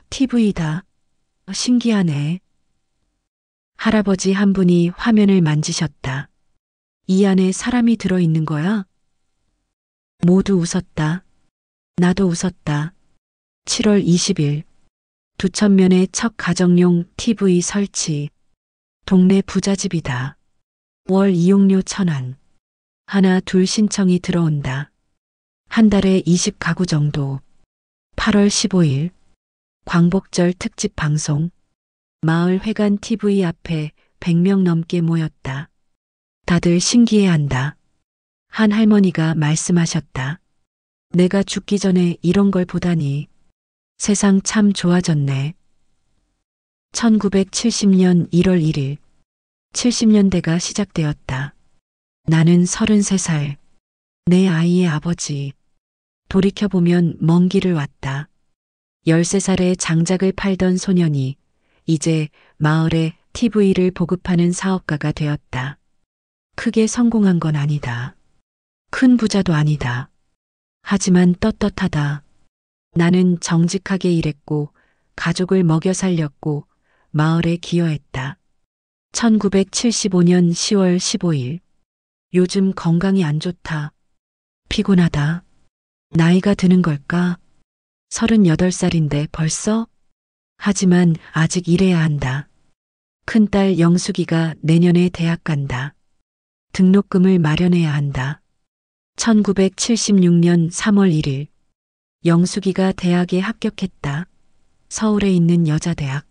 TV다. 신기하네. 할아버지 한 분이 화면을 만지셨다. 이 안에 사람이 들어있는 거야? 모두 웃었다. 나도 웃었다. 7월 20일 두천면의 첫 가정용 TV 설치. 동네 부잣집이다. 월 이용료 1,000원. 하나 둘 신청이 들어온다. 한 달에 20가구 정도. 8월 15일 광복절 특집 방송. 마을 회관 TV 앞에 100명 넘게 모였다. 다들 신기해한다. 한 할머니가 말씀하셨다. 내가 죽기 전에 이런 걸 보다니. 세상 참 좋아졌네. 1970년 1월 1일 70년대가 시작되었다. 나는 33살. 내 아이의 아버지. 돌이켜보면 먼 길을 왔다. 13살에 장작을 팔던 소년이 이제 마을에 TV를 보급하는 사업가가 되었다. 크게 성공한 건 아니다. 큰 부자도 아니다. 하지만 떳떳하다. 나는 정직하게 일했고 가족을 먹여 살렸고 마을에 기여했다. 1975년 10월 15일 요즘 건강이 안 좋다. 피곤하다. 나이가 드는 걸까? 38살인데 벌써? 하지만 아직 일해야 한다. 큰딸 영숙이가 내년에 대학 간다. 등록금을 마련해야 한다. 1976년 3월 1일 영숙이가 대학에 합격했다. 서울에 있는 여자대학.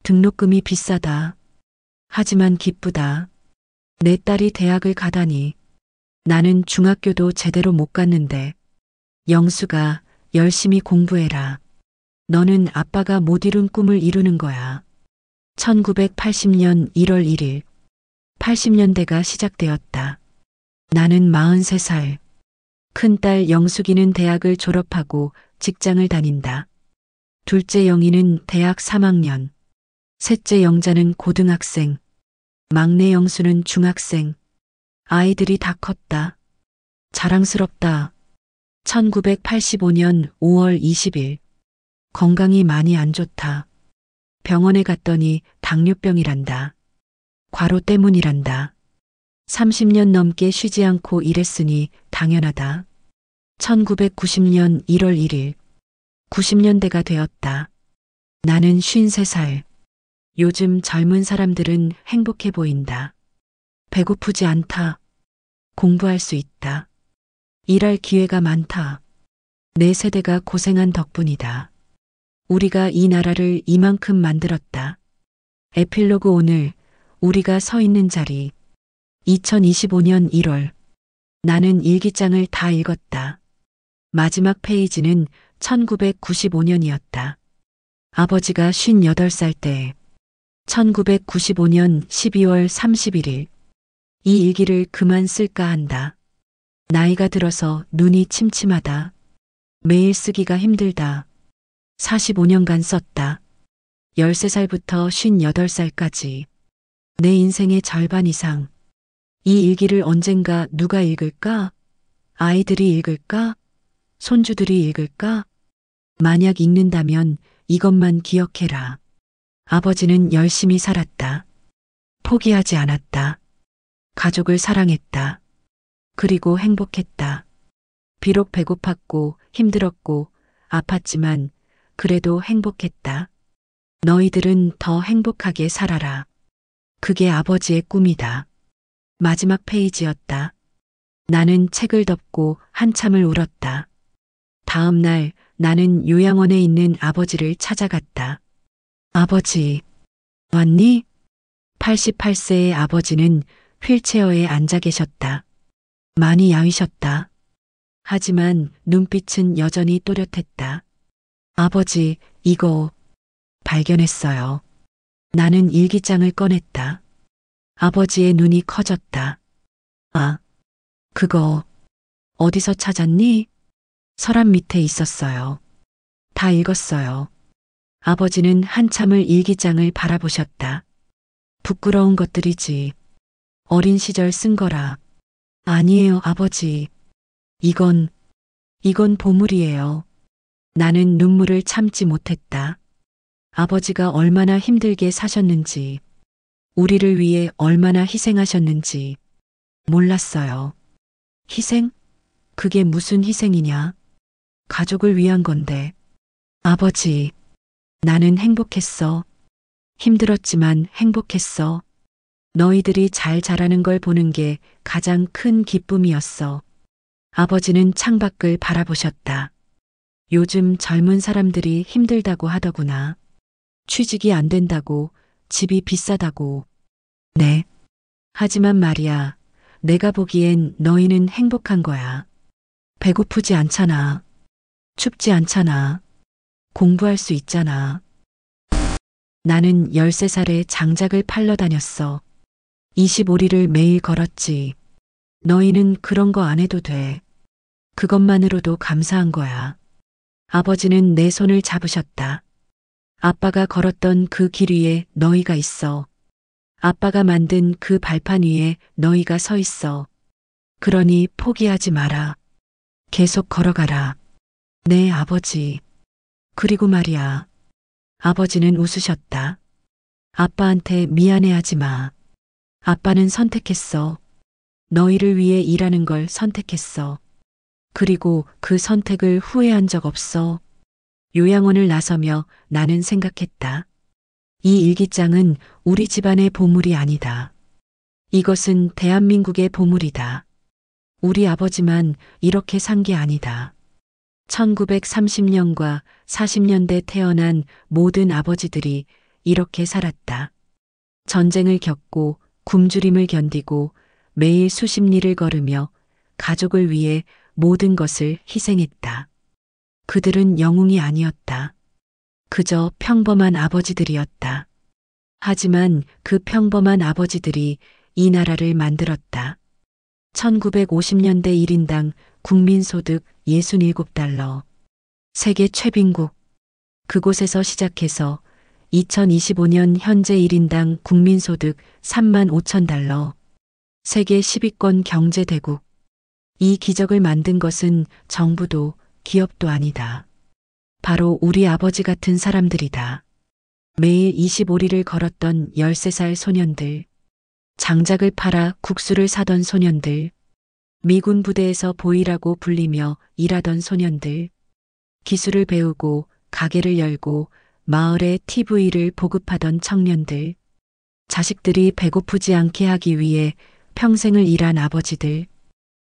등록금이 비싸다. 하지만 기쁘다. 내 딸이 대학을 가다니. 나는 중학교도 제대로 못 갔는데. 영수가 열심히 공부해라. 너는 아빠가 못 이룬 꿈을 이루는 거야. 1980년 1월 1일 80년대가 시작되었다. 나는 43살. 큰딸 영숙이는 대학을 졸업하고 직장을 다닌다. 둘째 영희는 대학 3학년. 셋째 영자는 고등학생. 막내 영수는 중학생. 아이들이 다 컸다. 자랑스럽다. 1985년 5월 20일. 건강이 많이 안 좋다. 병원에 갔더니 당뇨병이란다. 과로 때문이란다. 30년 넘게 쉬지 않고 일했으니 당연하다. 1990년 1월 1일. 90년대가 되었다. 나는 53살. 요즘 젊은 사람들은 행복해 보인다. 배고프지 않다. 공부할 수 있다. 일할 기회가 많다. 내 세대가 고생한 덕분이다. 우리가 이 나라를 이만큼 만들었다. 에필로그 오늘 우리가 서 있는 자리. 2025년 1월. 나는 일기장을 다 읽었다. 마지막 페이지는 1995년이었다. 아버지가 58살 때. 1995년 12월 31일. 이 일기를 그만 쓸까 한다. 나이가 들어서 눈이 침침하다. 매일 쓰기가 힘들다. 45년간 썼다. 13살부터 58살까지. 내 인생의 절반 이상. 이 일기를 언젠가 누가 읽을까? 아이들이 읽을까? 손주들이 읽을까? 만약 읽는다면 이것만 기억해라. 아버지는 열심히 살았다. 포기하지 않았다. 가족을 사랑했다. 그리고 행복했다. 비록 배고팠고 힘들었고 아팠지만 그래도 행복했다. 너희들은 더 행복하게 살아라. 그게 아버지의 꿈이다. 마지막 페이지였다. 나는 책을 덮고 한참을 울었다. 다음 날 나는 요양원에 있는 아버지를 찾아갔다. 아버지, 왔니? 88세의 아버지는 휠체어에 앉아 계셨다. 많이 야위셨다. 하지만 눈빛은 여전히 또렷했다. 아버지, 이거 발견했어요. 나는 일기장을 꺼냈다. 아버지의 눈이 커졌다. 아, 그거 어디서 찾았니? 서랍 밑에 있었어요. 다 읽었어요. 아버지는 한참을 일기장을 바라보셨다. 부끄러운 것들이지. 어린 시절 쓴 거라. 아니에요, 아버지. 이건 보물이에요. 나는 눈물을 참지 못했다. 아버지가 얼마나 힘들게 사셨는지, 우리를 위해 얼마나 희생하셨는지 몰랐어요. 희생? 그게 무슨 희생이냐? 가족을 위한 건데. 아버지, 나는 행복했어. 힘들었지만 행복했어. 너희들이 잘 자라는 걸 보는 게 가장 큰 기쁨이었어. 아버지는 창밖을 바라보셨다. 요즘 젊은 사람들이 힘들다고 하더구나. 취직이 안 된다고, 집이 비싸다고. 네. 하지만 말이야, 내가 보기엔 너희는 행복한 거야. 배고프지 않잖아. 춥지 않잖아. 공부할 수 있잖아. 나는 13살에 장작을 팔러 다녔어. 25리를 매일 걸었지. 너희는 그런 거 안 해도 돼. 그것만으로도 감사한 거야. 아버지는 내 손을 잡으셨다. 아빠가 걸었던 그 길 위에 너희가 있어. 아빠가 만든 그 발판 위에 너희가 서 있어. 그러니 포기하지 마라. 계속 걸어가라. 네, 아버지. 그리고 말이야. 아버지는 웃으셨다. 아빠한테 미안해하지 마. 아빠는 선택했어. 너희를 위해 일하는 걸 선택했어. 그리고 그 선택을 후회한 적 없어. 요양원을 나서며 나는 생각했다. 이 일기장은 우리 집안의 보물이 아니다. 이것은 대한민국의 보물이다. 우리 아버지만 이렇게 산 게 아니다. 1930년과 40년대 태어난 모든 아버지들이 이렇게 살았다. 전쟁을 겪고 굶주림을 견디고 매일 수십 리를 걸으며 가족을 위해 모든 것을 희생했다. 그들은 영웅이 아니었다. 그저 평범한 아버지들이었다. 하지만 그 평범한 아버지들이 이 나라를 만들었다. 1950년대 1인당 국민소득 67달러. 세계 최빈국. 그곳에서 시작해서 2025년 현재 1인당 국민소득 3만 5천 달러. 세계 10위권 경제대국. 이 기적을 만든 것은 정부도 기업도 아니다. 바로 우리 아버지 같은 사람들이다. 매일 25리를 걸었던 13살 소년들. 장작을 팔아 국수를 사던 소년들. 미군 부대에서 보이라고 불리며 일하던 소년들. 기술을 배우고 가게를 열고 마을에 TV를 보급하던 청년들. 자식들이 배고프지 않게 하기 위해 평생을 일한 아버지들.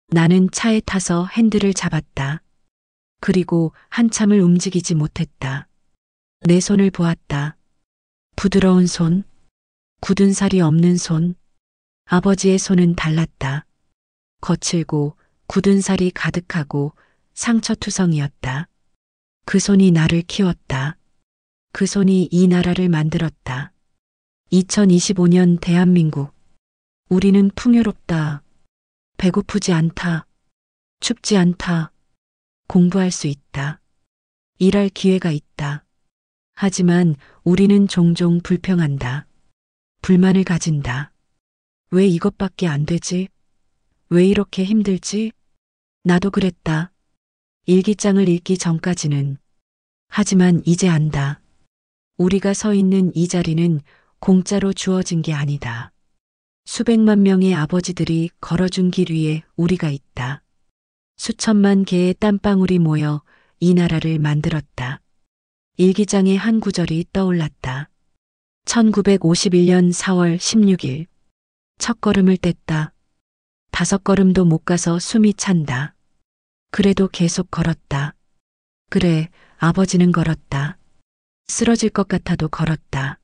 나는 차에 타서 핸들을 잡았다. 그리고 한참을 움직이지 못했다. 내 손을 보았다. 부드러운 손, 굳은 살이 없는 손. 아버지의 손은 달랐다. 거칠고 굳은 살이 가득하고 상처투성이었다. 그 손이 나를 키웠다. 그 손이 이 나라를 만들었다. 2025년 대한민국. 우리는 풍요롭다. 배고프지 않다. 춥지 않다. 공부할 수 있다. 일할 기회가 있다. 하지만 우리는 종종 불평한다. 불만을 가진다. 왜 이것밖에 안 되지? 왜 이렇게 힘들지? 나도 그랬다. 일기장을 읽기 전까지는. 하지만 이제 안다. 우리가 서 있는 이 자리는 공짜로 주어진 게 아니다. 수백만 명의 아버지들이 걸어준 길 위에 우리가 있다. 수천만 개의 땀방울이 모여 이 나라를 만들었다. 일기장의 한 구절이 떠올랐다. 1951년 4월 16일. 첫 걸음을 뗐다. 5걸음도 못 가서 숨이 찬다. 그래도 계속 걸었다. 그래, 아버지는 걸었다. 쓰러질 것 같아도 걸었다.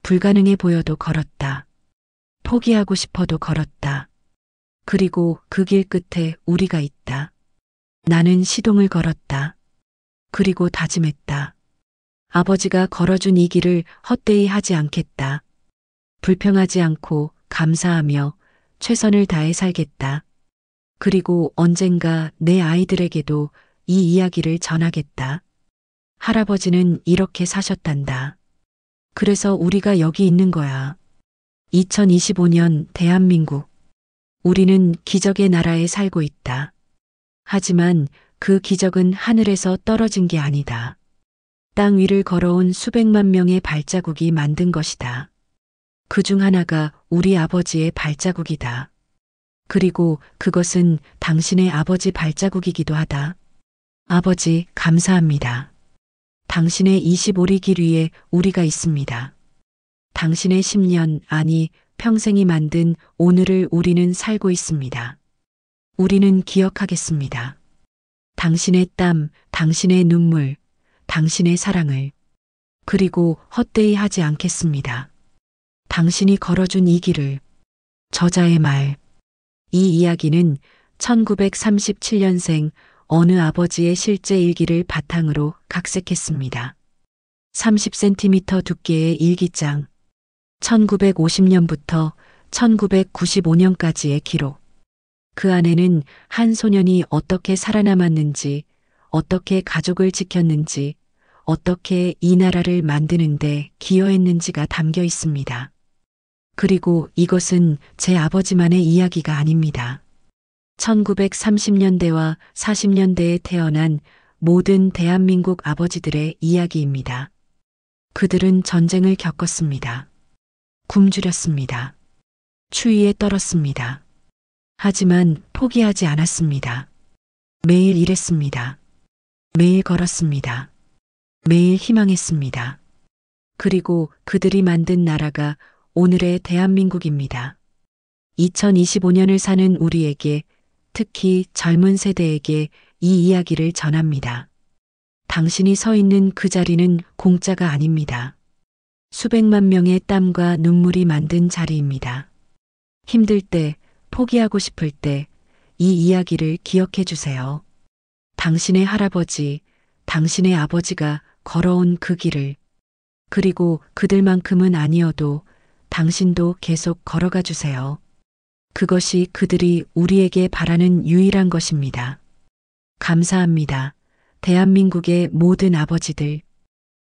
불가능해 보여도 걸었다. 포기하고 싶어도 걸었다. 그리고 그 길 끝에 우리가 있다. 나는 시동을 걸었다. 그리고 다짐했다. 아버지가 걸어준 이 길을 헛되이 하지 않겠다. 불평하지 않고 감사하며 최선을 다해 살겠다. 그리고 언젠가 내 아이들에게도 이 이야기를 전하겠다. 할아버지는 이렇게 사셨단다. 그래서 우리가 여기 있는 거야. 2025년 대한민국. 우리는 기적의 나라에 살고 있다. 하지만 그 기적은 하늘에서 떨어진 게 아니다. 땅 위를 걸어온 수백만 명의 발자국이 만든 것이다. 그 중 하나가 우리 아버지의 발자국이다. 그리고 그것은 당신의 아버지 발자국이기도 하다. 아버지, 감사합니다. 당신의 25리 길 위에 우리가 있습니다. 당신의 10년, 아니 평생이 만든 오늘을 우리는 살고 있습니다. 우리는 기억하겠습니다. 당신의 땀, 당신의 눈물, 당신의 사랑을. 그리고 헛되이 하지 않겠습니다. 당신이 걸어준 이 길을. 저자의 말. 이 이야기는 1937년생 어느 아버지의 실제 일기를 바탕으로 각색했습니다. 30cm 두께의 일기장. 1950년부터 1995년까지의 기록. 그 안에는 한 소년이 어떻게 살아남았는지, 어떻게 가족을 지켰는지, 어떻게 이 나라를 만드는데 기여했는지가 담겨 있습니다. 그리고 이것은 제 아버지만의 이야기가 아닙니다. 1930년대와 40년대에 태어난 모든 대한민국 아버지들의 이야기입니다. 그들은 전쟁을 겪었습니다. 굶주렸습니다. 추위에 떨었습니다. 하지만 포기하지 않았습니다. 매일 일했습니다. 매일 걸었습니다. 매일 희망했습니다. 그리고 그들이 만든 나라가 오늘의 대한민국입니다. 2025년을 사는 우리에게, 특히 젊은 세대에게 이 이야기를 전합니다. 당신이 서 있는 그 자리는 공짜가 아닙니다. 수백만 명의 땀과 눈물이 만든 자리입니다. 힘들 때, 포기하고 싶을 때, 이 이야기를 기억해 주세요. 당신의 할아버지, 당신의 아버지가 걸어온 그 길을. 그리고 그들만큼은 아니어도 당신도 계속 걸어가 주세요. 그것이 그들이 우리에게 바라는 유일한 것입니다. 감사합니다. 대한민국의 모든 아버지들.